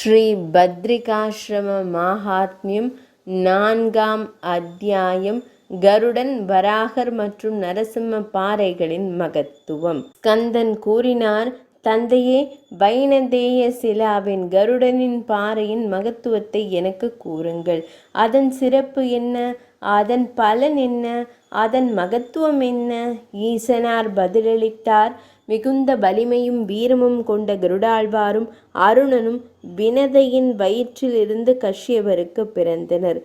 ஸ்ரீ பத்ரிகாஸ்ரம மாஹாத்மியம் 4ஆம் அத்தியாயம். கருடன், வராகர் மற்றும் நரசிம்ம பாறைகளின் மகத்துவம். ஸ்கந்தன் கூறினார், தந்தையே, வைனதேய சிலாவின் கருடனின் பாறையின் மகத்துவத்தை எனக்கு கூறுங்கள். அதன் சிறப்பு என்ன? அதன் பலன் என்ன? அதன் மகத்துவம் என்ன? ஈசனார் பதிலளித்தார், மிகுந்த வலிமையும் வீரமும் கொண்ட கருடாழ்வாரும் அருணனும் வினதையின் வயிற்றிலிருந்து கஷ்யபருக்கு பிறந்தனர்.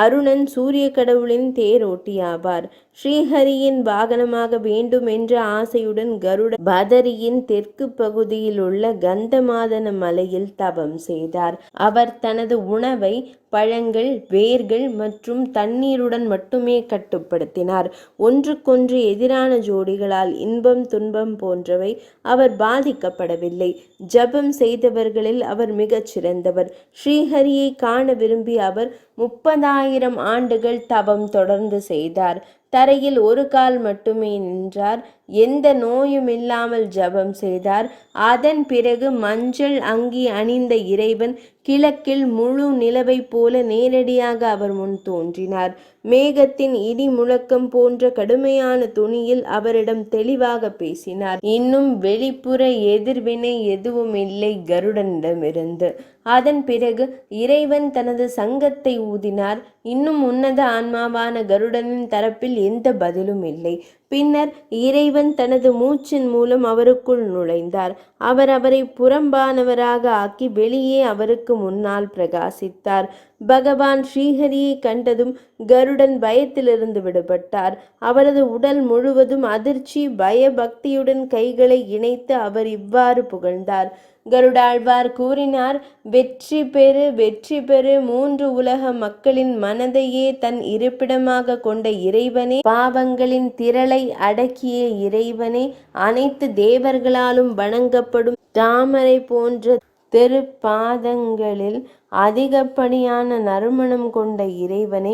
அருணன் சூரிய கடவுளின் தேரோட்டியாவார். ஸ்ரீஹரியின் வாகனமாக வேண்டும் என்ற ஆசையுடன் கருட பதரியின் தெற்கு பகுதியில் உள்ள கந்தமாதன மலையில் தவம் செய்தார். அவர் தனது உணவை பழங்கள், வேர்கள் மற்றும் தண்ணீருடன் மட்டுமே கட்டுப்படுத்தினார். ஒன்றுக்கொன்று எதிரான ஜோடிகளால் இன்பம், துன்பம் போன்றவை அவர் பாதிக்கப்படவில்லை. ஜபம் செய்தவர்களில் அவர் மிகச் சிறந்தவர். ஸ்ரீஹரியை காண விரும்பி அவர் 30,000 ஆண்டுகள் தவம் தொடர்ந்து செய்தார். தரையில் ஒரு கால் மட்டுமே நின்றார். எந்த நோயும் இல்லாமல் ஜபம் செய்தார். அதன் பிறகு மஞ்சள் அங்கி அணிந்த இறைவன் கிழக்கில் முழு நிலவை போல நேரடியாக அவர் முன் தோன்றினார். மேகத்தின் இடி முழக்கம் போன்ற கடுமையான துணியில் அவரிடம் தெளிவாக பேசினார். இன்னும் வெளிப்புற எதிர்வினை எதுவும் இல்லை கருடனிடமிருந்து. அதன் பிறகு இறைவன் தனது சங்கத்தை ஊதினார். இன்னும் உன்னத ஆன்மாவான கருடனின் தரப்பில் எந்த பதிலும் இல்லை. பின்னர் இறைவன் தனது மூச்சின் மூலம் அவருக்குள் நுழைந்தார். அவர் அவரை புறம்பானவராக ஆக்கி வெளியே அவருக்கு முன்னால் பிரகாசித்தார். பகவான் ஸ்ரீஹரியை கண்டதும் கருடன் பயத்திலிருந்து விடுபட்டார். அவரது உடல் முழுவதும் அதிர்ச்சி, பயபக்தியுடன் கைகளை இணைத்து அவர் இவ்வாறு புகழ்ந்தார். கருடாழ்வார் கூறினார், வெற்றி பெறு, வெற்றி பெறு. 3 உலக மக்களின் மனதையே தன் இருப்பிடமாக கொண்ட இறைவனே, பாவங்களின் திரளை அடக்கிய இறைவனே, அனைத்து தேவர்களாலும் வணங்கப்படும் தாமரை போன்ற திருப்பாதங்களில் அதிகப்படியான நறுமணம் கொண்ட இறைவனே,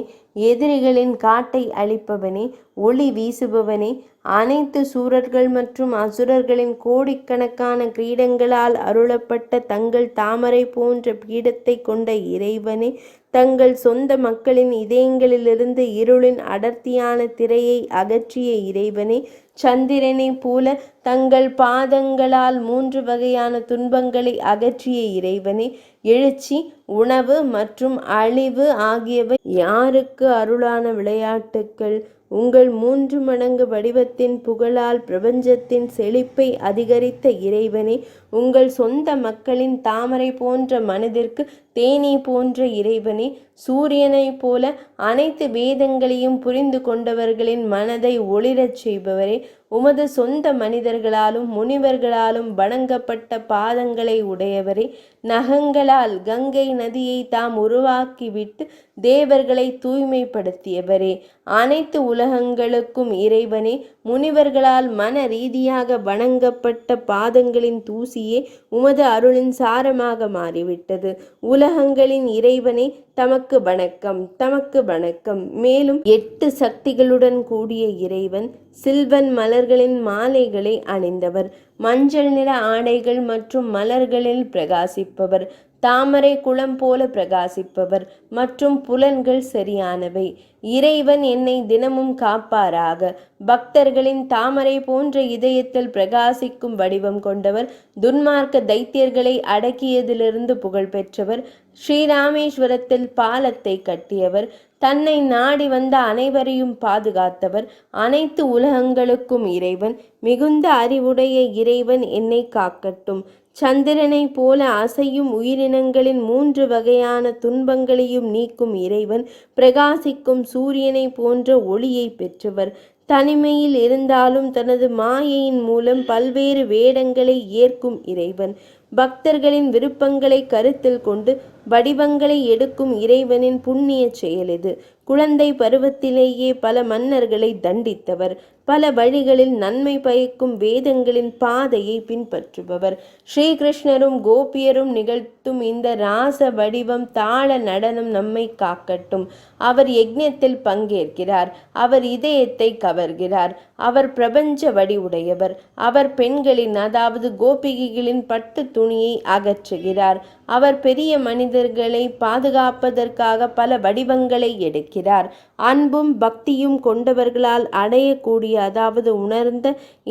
எதிரிகளின் காட்டை அழிப்பவனே, ஒளி வீசுபவனே, அனைத்து சூரர்கள் மற்றும் அசுரர்களின் கோடிக்கணக்கான கிரீடங்களால் அருளப்பட்ட தங்கள் தாமரை போன்ற பீடத்தை கொண்ட இறைவனே, தங்கள் சொந்த மக்களின் இதயங்களிலிருந்து இருளின் அடர்த்தியான திரையை அகற்றிய இறைவனே, சந்திரனை போல தங்கள் பாதங்களால் 3 வகையான துன்பங்களை அகற்றிய இறைவனே, எழுச்சி, உணவு மற்றும் அழிவு ஆகியவை யாருக்கு அருளான விளையாட்டுக்கள். உங்கள் 3 மடங்கு வடிவத்தின் புகழால் பிரபஞ்சத்தின் செழிப்பை அதிகரித்த இறைவனே, உங்கள் சொந்த மக்களின் தாமரை போன்ற மனதிற்கு தேனீ போன்ற இறைவனே, சூரியனைப் போல அனைத்து வேதங்களையும் புரிந்து கொண்டவர்களின் மனதை ஒளிரச் செய்பவரே, உமது சொந்த மனிதர்களாலும் முனிவர்களாலும் வணங்கப்பட்ட பாதங்களை உடையவரே, நகங்களால் கங்கை நதியை தாம் உருவாக்கிவிட்டு தேவர்களை தூய்மைப்படுத்தியவரே, அனைத்து உலகங்களுக்கும் இறைவனே, முனிவர்களால் மன ரீதியாக வணங்கப்பட்ட பாதங்களின் தூசியே உமது அருளின் சாரமாக மாறிவிட்டது. உலகங்களின் இறைவனே, தமக்கு வணக்கம், தமக்கு வணக்கம். மேலும் 8 சக்திகளுடன் கூடிய இறைவன் சில்வன் மலர்களின் மாலைகளை அணிந்தவர், மஞ்சள் நிற ஆடைகள் மற்றும் மலர்களில் பிரகாசிப்பவர், தாமரை குளம் போல பிரகாசிப்பவர் மற்றும் புலன்கள் சரியானவை. இறைவன் என்னை தினமும் காப்பாராக. பக்தர்களின் தாமரை போன்ற இதயத்தில் பிரகாசிக்கும் வடிவம் கொண்டவர், துன்மார்க்க தைத்தியர்களை அடக்கியதிலிருந்து புகழ் பெற்றவர், ஸ்ரீராமேஸ்வரத்தில் பாலத்தை கட்டியவர், தன்னை நாடி வந்த அனைவரையும் பாதுகாத்தவர், அனைத்து உலகங்களுக்கும் இறைவன், மிகுந்த அறிவுடைய இறைவன் என்னை காக்கட்டும். சந்திரனை போல அசையும் உயிரினங்களின் 3 வகையான துன்பங்களையும் நீக்கும் இறைவன், பிரகாசிக்கும் சூரியனை போன்ற ஒளியை பெற்றவர், தனிமையில் இருந்தாலும் தனது மாயையின் மூலம் பல்வேறு வேடங்களை ஏற்கும் இறைவன், பக்தர்களின் விருப்பங்களை கருத்தில் கொண்டு வடிவங்களை எடுக்கும் இறைவனின் புண்ணிய செயல் இது. குழந்தை பருவத்திலேயே பல மன்னர்களை தண்டித்தவர், பல வழிகளில் நன்மை பயக்கும் வேதங்களின் பாதையை பின்பற்றுபவர், ஸ்ரீகிருஷ்ணரும் கோபியரும் செலுத்தும் இந்த ராச வடிவம் தாள நடனம் நம்மை காக்கட்டும். அவர் யஜ்ஞத்தில் பங்கேற்கிறார். அவர் இதயத்தை கவர்கிறார். அவர் பிரபஞ்ச வடிவுடையவர். அவர் பெண்களின் அதாவது கோபிகைகளின் பட்டு துணியை அகற்றுகிறார். அவர் பெரிய மனிதர்களை பாதுகாப்பதற்காக பல வடிவங்களை எடுக்கிறார். அன்பும் பக்தியும் கொண்டவர்களால் அடையக்கூடிய அதாவது உணர்ந்த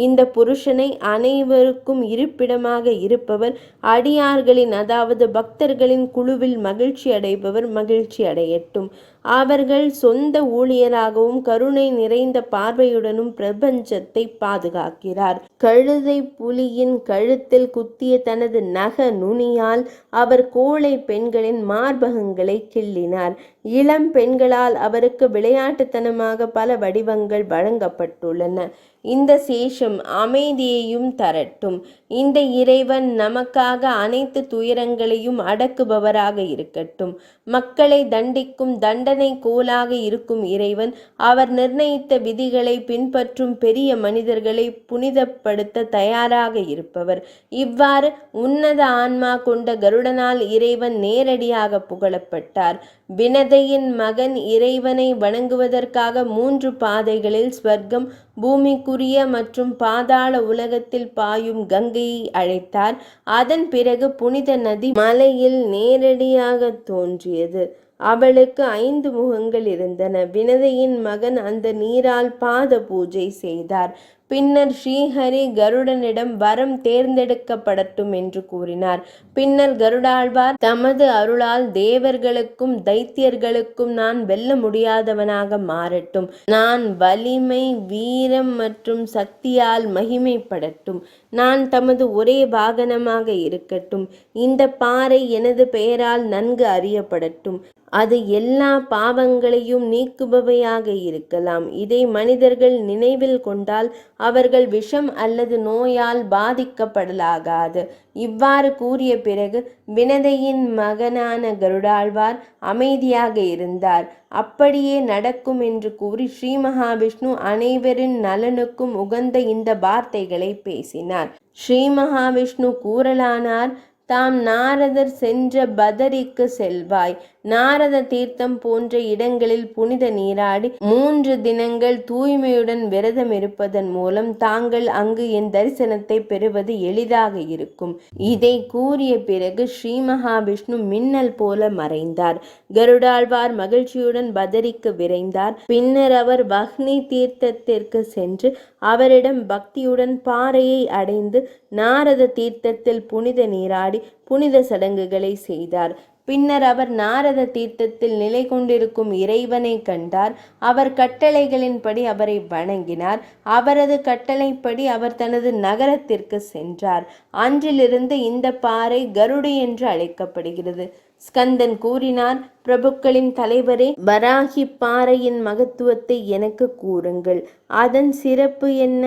இந்த புருஷனை அனைவருக்கும் இருப்பிடமாக இருப்பவர், அடியார்களின் அதாவது பக்தர்களின் குழுவில் மகிழ்ச்சி அடைபவர் மகிழ்ச்சி அடையட்டும். அவர்கள் சொந்த ஊழியராகவும் கருணை நிறைந்த பார்வையுடனும் பிரபஞ்சத்தை பாதுகாக்கிறார். கழுதை புலியின் கழுத்தில் குத்திய தனது நக நுனியால் அவர் கோழை பெண்களின் மார்பகங்களை கிள்ளினார். இளம் பெண்களால் அவருக்கு விளையாட்டுத்தனமாக பல வடிவங்கள் வழங்கப்பட்டுள்ளன. இந்த சேஷம் அமைதியையும் தரட்டும். இந்த இறைவன் நமக்காக அனைத்து துயரங்களையும் அடக்குபவராக இருக்கட்டும். மக்களை தண்டிக்கும் தண்டனை கோலாக இருக்கும் இறைவன், அவர் நிர்ணயித்த விதிகளை பின்பற்றும் பெரிய மனிதர்களை புனிதப்படுத்த தயாராக இருப்பவர். இவ்வாறு உன்னத ஆன்மா கொண்ட கருடனால் இறைவன் நேரடியாக புகழப்பட்டார். வினதையின் மகன் இறைவனை வணங்குவதற்காக 3 பாதைகளில் ஸ்வர்க்கம், பூமிக்குரிய மற்றும் பாதாள உலகத்தில் பாயும் கங்கையை அழைத்தார். அதன் பிறகு புனித நதி மலையில் நேரடியாக தோன்றியது. அவளுக்கு 5 முகங்கள் இருந்தன. வினதையின் மகன் அந்த நீரால் பாத பூஜை செய்தார். பின்னர் ஸ்ரீஹரி கருடனிடம் வரம் தேர்ந்தெடுக்கப்படட்டும் என்று கூறினார். பின்னர் கருடாழ்வார் தமது அருளால் தேவர்களுக்கும் தைத்தியர்களுக்கும் நான் வெல்ல முடியாதவனாக மாறட்டும். நான் வலிமை, வீரம் மற்றும் சக்தியால் மகிமைப்படட்டும். நான் தமது ஒரே வாகனமாக இருக்கட்டும். இந்த பாறை எனது பெயரால் நன்கு அறியப்படட்டும். அது எல்லா பாவங்களையும் நீக்குபவையாக இருக்கலாம். இதை மனிதர்கள் நினைவில் கொண்டால் அவர்கள் விஷம் அல்லது நோயால் பாதிக்கப்படலாகாது. இவ்வாறு கூறிய பிறகு வினதையின் மகனான கருடாழ்வார் அமைதியாக இருந்தார். அப்படியே நடக்கும் என்று கூறி ஸ்ரீ மகாவிஷ்ணு அனைவரின் நலனுக்கும் உகந்த இந்த வார்த்தைகளை பேசினார். ஸ்ரீ மகாவிஷ்ணு கூறலானார், தாம் நாரதர் சென்ற பதரிக்கு செல்வாய். நாரத தீர்த்தம் போன்ற இடங்களில் புனித நீராடி 3 தினங்கள் தூய்மையுடன் விரதம் இருப்பதன் மூலம் தாங்கள் அங்கு என் தரிசனத்தை பெறுவது எளிதாக இருக்கும். இதை கூறிய பிறகு ஸ்ரீ மகாவிஷ்ணு மின்னல் போல மறைந்தார். கருடாழ்வார் மகிழ்ச்சியுடன் பதரிக்கு விரைந்தார். பின்னர் அவர் வஹ்னி தீர்த்தத்திற்கு சென்று அவரிடம் பக்தியுடன் பாறையை அடைந்து நாரத தீர்த்தத்தில் புனித நீராடி புனித சடங்குகளை செய்தார். பின்னர் அவர் நாரத தீர்த்தத்தில் நிலை கொண்டிருக்கும் இறைவனை கண்டார். அவர் கட்டளைகளின்படி அவரை வணங்கினார். அவரது கட்டளைப்படி அவர் தனது நகரத்திற்கு சென்றார். அன்றிலிருந்து இந்த பாறை கருடு என்று அழைக்கப்படுகிறது. ஸ்கந்தன் கூறினார், பிரபுக்களின் தலைவரே, வராகி பாறையின் மகத்துவத்தை எனக்கு கூறுங்கள். அதன் சிறப்பு என்ன?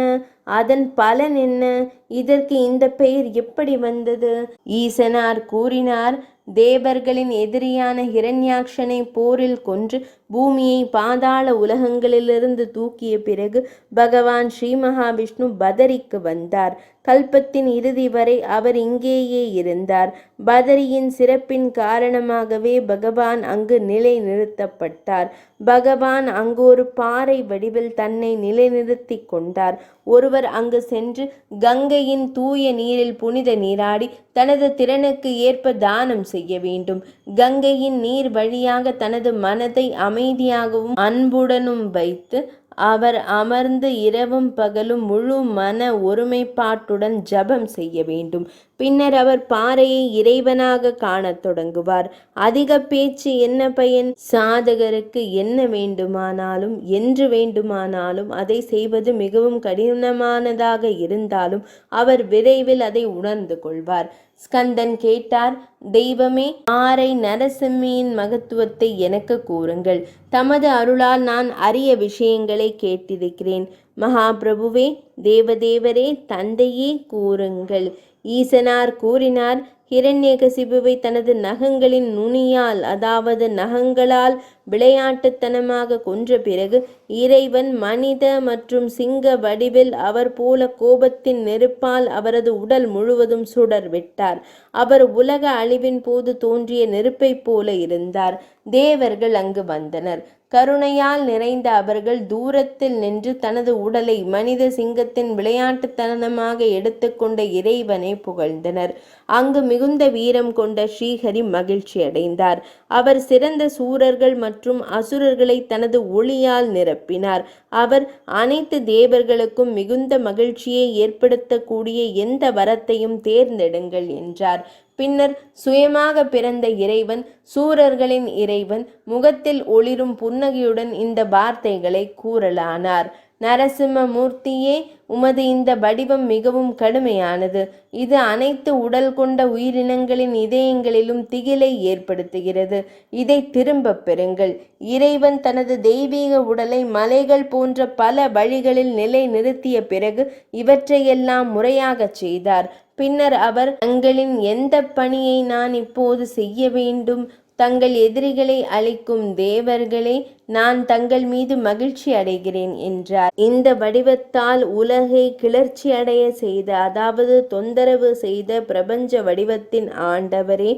அதன் பலன் என்ன? இதற்கு இந்த பெயர் எப்படி வந்தது? ஈசனார் கூறினார், தேவர்களின் எதிரியான ஹிரண்யாக்ஷனை போரில் கொன்று பூமியை பாதாள உலகங்களிலிருந்து தூக்கிய பிறகு பகவான் ஸ்ரீ மகாவிஷ்ணு பதரிக்கு வந்தார். கல்பத்தின் இறுதி வரை அவர் இங்கேயே இருந்தார். பதரியின் சிறப்பின் காரணமாகவே பகவான் அங்கு நிலை நிறுத்தப்பட்டார். பகவான் அங்கு ஒரு பாறை வடிவில் தன்னை நிலைநிறுத்தி கொண்டார். ஒருவர் அங்கு சென்று கங்கையின் தூய நீரில் புனித நீராடி தனது திறனுக்கு ஏற்ப தானம் செய்ய வேண்டும். கங்கையின் நீர் வழியாக தனது மனதை அமைதியாகவும் அன்புடனும் வைத்து அவர் அமர்ந்து இரவும் பகலும் முழு மன ஒருமைப்பாட்டுடன் ஜபம் செய்ய வேண்டும். பின்னர் அவர் பாறையை இறைவனாக காணத் தொடங்குவார். அதிக பேச்சு என்ன பயன்? சாதகருக்கு என்ன வேண்டுமானாலும் என்று வேண்டுமானாலும் அதை செய்வது மிகவும் கடினமானதாக இருந்தாலும் அவர் விரைவில் அதை உணர்ந்து கொள்வார். ஸ்கந்தன் கேட்டார், தெய்வமே, ஆரை நரசிம்மியின் மகத்துவத்தை எனக்கு கூறுங்கள். தமது அருளால் நான் அரிய விஷயங்களை கேட்டிருக்கிறேன். மகாபிரபுவே, தேவதேவரே, தந்தையே, கூறுங்கள். ஈசனார் கூறினார், ஹிரண்யகசிபுவை தனது நகங்களின் நுனியால் அதாவது நகங்களால் விளையாட்டுத்தனமாக கொன்ற பிறகு இறைவன் மனித மற்றும் சிங்க வடிவில் அவர் போல கோபத்தின் நெருப்பால் அவரது உடல் முழுவதும் சுடர் விட்டார். அவர் உலக அழிவின் போது தோன்றிய நெருப்பைப் போல இருந்தார். தேவர்கள் அங்கு வந்தனர். கருணையால் நிறைந்த அவர்கள் தூரத்தில் நின்று தனது உடலை மனித சிங்கத்தின் விளையாட்டுத்தனமாக எடுத்துக்கொண்ட இறைவனை புகழ்ந்தனர். அங்கு மிகுந்த வீரம் கொண்ட ஸ்ரீஹரி மகிழ்ச்சி அடைந்தார். அவர் சிறந்த சூரர்கள் மற்றும் அசுரர்களை தனது ஒளியால் நிரப்பினார். அவர் அனைத்து தேவர்களுக்கும் மிகுந்த மகிழ்ச்சியை ஏற்படுத்தக்கூடிய எந்த வரத்தையும் தேர்ந்தெடுங்கள் என்றார். பின்னர் சுயமாக பிறந்த இறைவன், சூரர்களின் இறைவன், முகத்தில் ஒளிரும் புன்னகையுடன் இந்த வார்த்தைகளை கூறலானார். நரசிம்ம மூர்த்தியே, உமது இந்த வடிவம் மிகவும் கடுமையானது. இது அனைத்து உடல் கொண்ட உயிரினங்களின் இதயங்களிலும் திகிலை ஏற்படுத்துகிறது. இதை திரும்பப் பெறுங்கள். இறைவன் தனது தெய்வீக உடலை மலைகள் போன்ற பல வழிகளில் நிலை நிறுத்திய பிறகு இவற்றையெல்லாம் முறையாகச் செய்தார். பின்னர் அவர், தங்களின் எந்த பணியை நான் இப்போது செய்ய வேண்டும்? தங்கள் எதிரிகளை அழிக்கும் தேவர்களே, நான் தங்கள் மீது மகிழ்ச்சி அடைகிறேன் என்றார். இந்த வடிவத்தால் உலகை கிளர்ச்சி அடைய செய்த, அதாவது தொந்தரவு செய்த பிரபஞ்ச வடிவத்தின் ஆண்டவரே,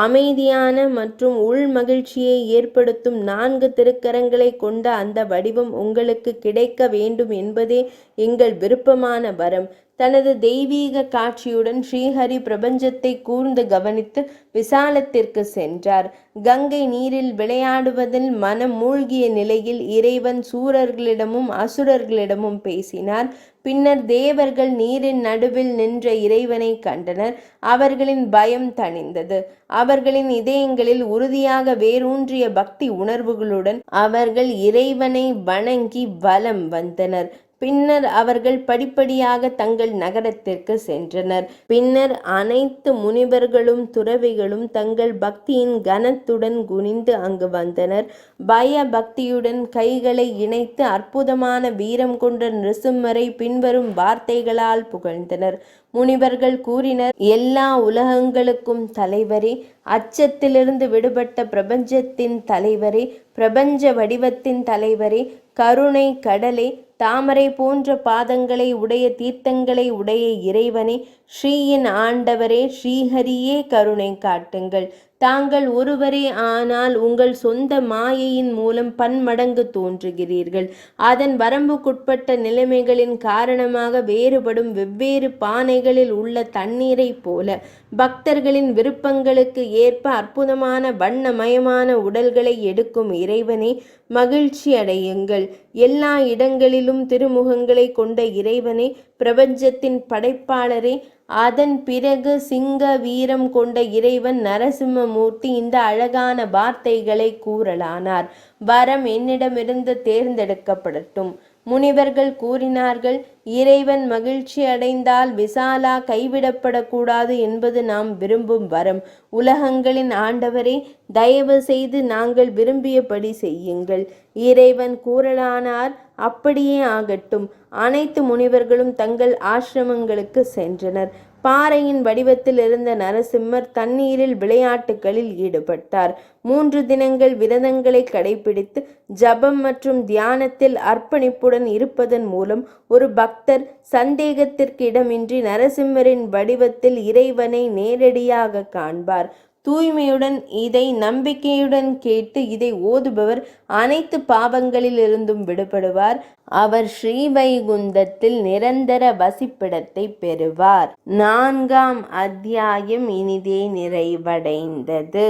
அமைதியான மற்றும் உள் மகிழ்ச்சியை ஏற்படுத்தும் 4 திருக்கரங்களை கொண்ட அந்த வடிவம் உங்களுக்கு கிடைக்க வேண்டும் என்பதே எங்கள் விருப்பமான வரம். தனது தெய்வீக காட்சியுடன் ஸ்ரீஹரி பிரபஞ்சத்தை கூர்ந்து கவனித்து விசாலத்திற்கு சென்றார். கங்கை நீரில் விளையாடுவதில் மனம் மூழ்கிய நிலையில் இறைவன் சூரர்களிடமும் அசுரர்களிடமும் பேசினார். பின்னர் தேவர்கள் நீரின் நடுவில் நின்ற இறைவனை கண்டனர். அவர்களின் பயம் தணிந்தது. அவர்களின் இதயங்களில் உறுதியாக வேரூன்றிய பக்தி உணர்வுகளுடன் அவர்கள் இறைவனை வணங்கி வலம் வந்தனர். பின்னர் அவர்கள் படிப்படியாக தங்கள் நகரத்திற்கு சென்றனர். பின்னர் அனைத்து முனிவர்களும் துறவிகளும் தங்கள் பக்தியின் கனத்துடன் குனிந்து அங்கு வந்தனர். பய பக்தியுடன் கைகளை இணைத்து அற்புதமான வீரம் கொண்ட நிருசிம்மரை பின்வரும் வார்த்தைகளால் புகழ்ந்தனர். முனிவர்கள் கூறினர், எல்லா உலகங்களுக்கும் தலைவரே, அச்சத்திலிருந்து விடுபட்ட பிரபஞ்சத்தின் தலைவரே, பிரபஞ்ச வடிவத்தின் தலைவரே, கருணை கடலே, தாமரை போன்ற பாதங்களை உடைய தீர்த்தங்களை உடைய இறைவனே, ஸ்ரீயின் ஆண்டவரே, ஸ்ரீஹரியே, கருணை காட்டுங்கள். தாங்கள் ஒருவரே, ஆனால் உங்கள் சொந்த மாயையின் மூலம் பன்மடங்கு தோன்றுகிறீர்கள். அதன் வரம்புக்குட்பட்ட நிலைமைகளின் காரணமாக வேறுபடும் வெவ்வேறு பானைகளில் உள்ள தண்ணீரை போல பக்தர்களின் விருப்பங்களுக்கு ஏற்ப அற்புதமான வண்ணமயமான உடல்களை எடுக்கும் இறைவனே, மகிழ்ச்சி அடையுங்கள். எல்லா இடங்களிலும் திருமுகங்களை கொண்ட இறைவனே, பிரபஞ்சத்தின் படைப்பாளரே. அதன் பிறகு சிங்க வீரம் கொண்ட இறைவன் நரசிம்மமூர்த்தி இந்த அழகான வார்த்தைகளை கூறலானார். வரம் என்னிடமிருந்து தேர்ந்தெடுக்கப்படட்டும். முனிவர்கள் கூறினார்கள், இறைவன் மகிழ்ச்சி அடைந்தால் விசாலா கைவிடப்படக்கூடாது என்பது நாம் விரும்பும் வரம். உலகங்களின் ஆண்டவரே, தயவு செய்து நாங்கள் விரும்பியபடி செய்யுங்கள். இறைவன் கூறலானார், அப்படியே ஆகட்டும். அனைத்து முனிவர்களும் தங்கள் ஆசிரமங்களுக்கு சென்றனர். பாறையின் வடிவத்தில் இருந்த நரசிம்மர் தண்ணீரில் விளையாட்டுகளில் ஈடுபட்டார். 3 தினங்கள் விரதங்களை கடைபிடித்து ஜபம் மற்றும் தியானத்தில் அர்ப்பணிப்புடன் இருப்பதன் மூலம் ஒரு பக்தர் சந்தேகத்திற்கு இடமின்றி நரசிம்மரின் வடிவத்தில் இறைவனை நேரடியாக காண்பார். தூய்மையுடன் இதை நம்பிக்கையுடன் கேட்டு இதை ஓதுபவர் அனைத்து பாவங்களிலிருந்தும் விடுபடுவார். அவர் ஸ்ரீவைகுந்தத்தில் நிரந்தர வசிப்பிடத்தை பெறுவார். 4ஆம் அத்தியாயம் இனிதே நிறைவடைந்தது.